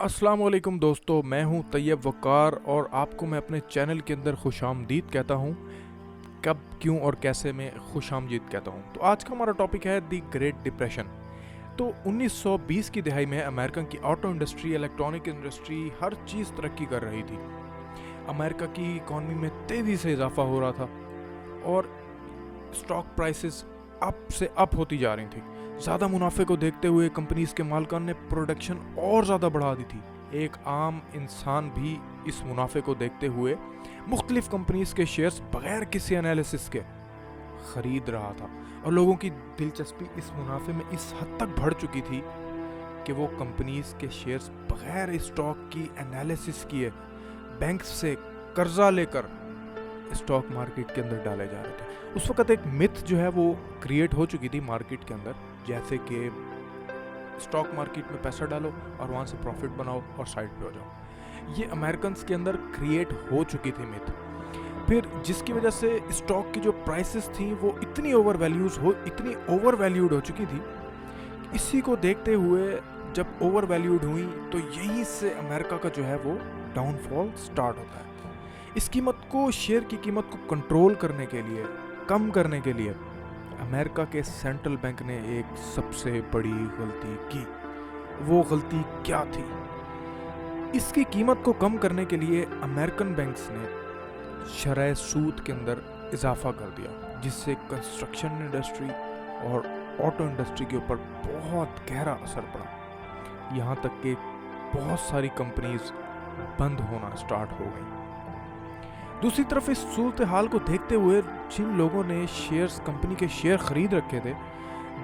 अस्सलाम वालेकुम दोस्तों, मैं हूं तैयब वक़ार और आपको मैं अपने चैनल के अंदर खुशामदीद कहता हूं। कब, क्यों और कैसे मैं खुशामदीद कहता हूं। तो आज का हमारा टॉपिक है द ग्रेट डिप्रेशन। तो 1920 की दहाई में अमेरिका की ऑटो इंडस्ट्री, इलेक्ट्रॉनिक इंडस्ट्री, हर चीज़ तरक्की कर रही थी। अमेरिका की इकॉनमी में तेज़ी से इजाफा हो रहा था और स्टॉक प्राइसेस अप से अप होती जा रही थी। ज़्यादा मुनाफे को देखते हुए कंपनीज के मालिकान ने प्रोडक्शन और ज़्यादा बढ़ा दी थी। एक आम इंसान भी इस मुनाफे को देखते हुए मुख्तलिफ कंपनीज के शेयर्स बगैर किसी एनालिसिस के खरीद रहा था और लोगों की दिलचस्पी इस मुनाफे में इस हद तक बढ़ चुकी थी कि वो कंपनीज के शेयर्स बगैर स्टॉक की एनालिसिस किए बैंक से कर्जा लेकर स्टॉक मार्केट के अंदर डाले जा रहे थे। उस वक्त एक मिथ जो है वो क्रिएट हो चुकी थी मार्केट के अंदर, जैसे कि स्टॉक मार्केट में पैसा डालो और वहाँ से प्रॉफिट बनाओ और साइड पे हो जाओ। ये अमेरिकन के अंदर क्रिएट हो चुकी थी मिथ। फिर जिसकी वजह से स्टॉक की जो प्राइसेस थी वो इतनी ओवर वैल्यूड हो चुकी थी। इसी को देखते हुए जब ओवर वैल्यूड हुई तो यहीं से अमेरिका का जो है वो डाउनफॉल स्टार्ट होता है। इस कीमत को, शेयर की कीमत को कंट्रोल करने के लिए, कम करने के लिए अमेरिका के सेंट्रल बैंक ने एक सबसे बड़ी गलती की। वो गलती क्या थी? इसकी कीमत को कम करने के लिए अमेरिकन बैंक्स ने शरह सूद के अंदर इजाफा कर दिया, जिससे कंस्ट्रक्शन इंडस्ट्री और ऑटो इंडस्ट्री के ऊपर बहुत गहरा असर पड़ा। यहाँ तक कि बहुत सारी कंपनीज बंद होना स्टार्ट हो गई। दूसरी तरफ इस सूरत हाल को देखते हुए जिन लोगों ने कंपनी के शेयर खरीद रखे थे,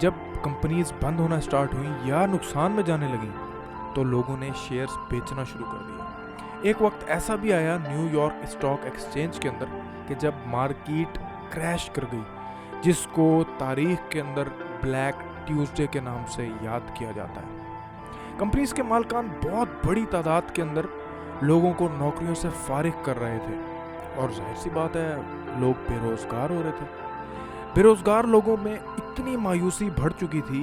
जब कंपनीज बंद होना स्टार्ट हुई या नुकसान में जाने लगी तो लोगों ने शेयर्स बेचना शुरू कर दिया। एक वक्त ऐसा भी आया न्यूयॉर्क स्टॉक एक्सचेंज के अंदर कि जब मार्केट क्रैश कर गई, जिसको तारीख के अंदर ब्लैक ट्यूसडे के नाम से याद किया जाता है। कंपनीज के मालिकान बहुत बड़ी तादाद के अंदर लोगों को नौकरियों से फारिग कर रहे थे और जाहिर सी बात है लोग बेरोजगार हो रहे थे। बेरोजगार लोगों में इतनी मायूसी बढ़ चुकी थी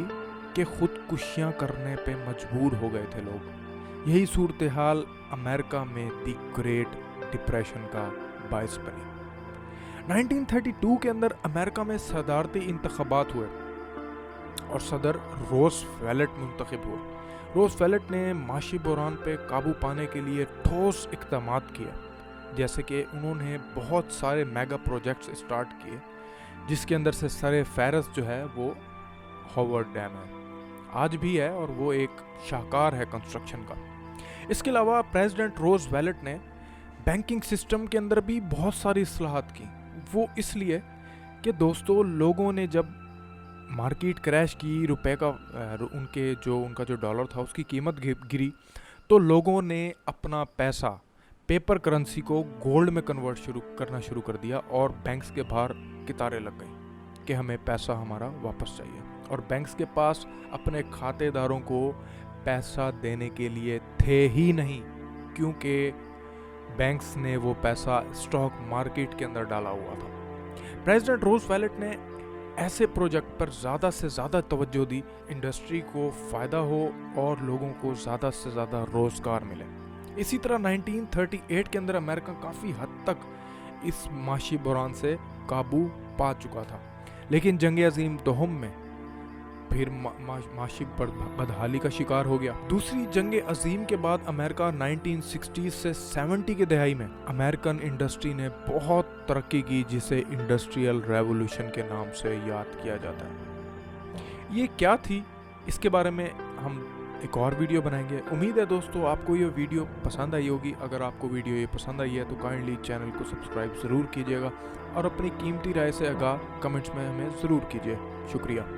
कि खुदकुशियां करने पे मजबूर हो गए थे लोग। यही सूरत हाल अमेरिका में द ग्रेट डिप्रेशन का बायस बनी। 1932 के अंदर अमेरिका में सदारती इंतखाबात हुए और सदर रूजवेल्ट मुंतखब हुए। रूजवेल्ट ने माशी बहरान पे काबू पाने के लिए ठोस इक़दामात किए, जैसे कि उन्होंने बहुत सारे मेगा प्रोजेक्ट्स स्टार्ट किए, जिसके अंदर से सरे फहरस्त जो है वो हॉवर्ड डैम है, आज भी है और वो एक शाहकार है कंस्ट्रक्शन का। इसके अलावा प्रेसिडेंट रूजवेल्ट ने बैंकिंग सिस्टम के अंदर भी बहुत सारी इस्लाहात की। वो इसलिए कि दोस्तों, लोगों ने जब मार्केट क्रैश की, रुपए का उनका जो डॉलर था उसकी कीमत गिरी, तो लोगों ने अपना पैसा पेपर करेंसी को गोल्ड में कन्वर्ट करना शुरू कर दिया और बैंक्स के बाहर कितारें लग गई कि हमें पैसा हमारा वापस चाहिए। और बैंक्स के पास अपने खातेदारों को पैसा देने के लिए थे ही नहीं, क्योंकि बैंक्स ने वो पैसा स्टॉक मार्केट के अंदर डाला हुआ था। प्रेसिडेंट रूजवेल्ट ने ऐसे प्रोजेक्ट पर ज़्यादा से ज़्यादा तवज्जो दी, इंडस्ट्री को फ़ायदा हो और लोगों को ज़्यादा से ज़्यादा रोज़गार मिले। इसी तरह 1938 के अंदर अमेरिका काफ़ी हद तक इस माशी बहरान से काबू पा चुका था, लेकिन जंग अजीम दोहम में फिर माशी बदहाली का शिकार हो गया। दूसरी जंग अजीम के बाद अमेरिका 1960 से 70 के दहाई में अमेरिकन इंडस्ट्री ने बहुत तरक्की की, जिसे इंडस्ट्रियल रेवोल्यूशन के नाम से याद किया जाता है। ये क्या थी, इसके बारे में हम एक और वीडियो बनाएंगे। उम्मीद है दोस्तों आपको ये वीडियो पसंद आई होगी। अगर आपको वीडियो ये पसंद आई है तो काइंडली चैनल को सब्सक्राइब ज़रूर कीजिएगा और अपनी कीमती राय से आगाह कमेंट्स में हमें ज़रूर कीजिए। शुक्रिया।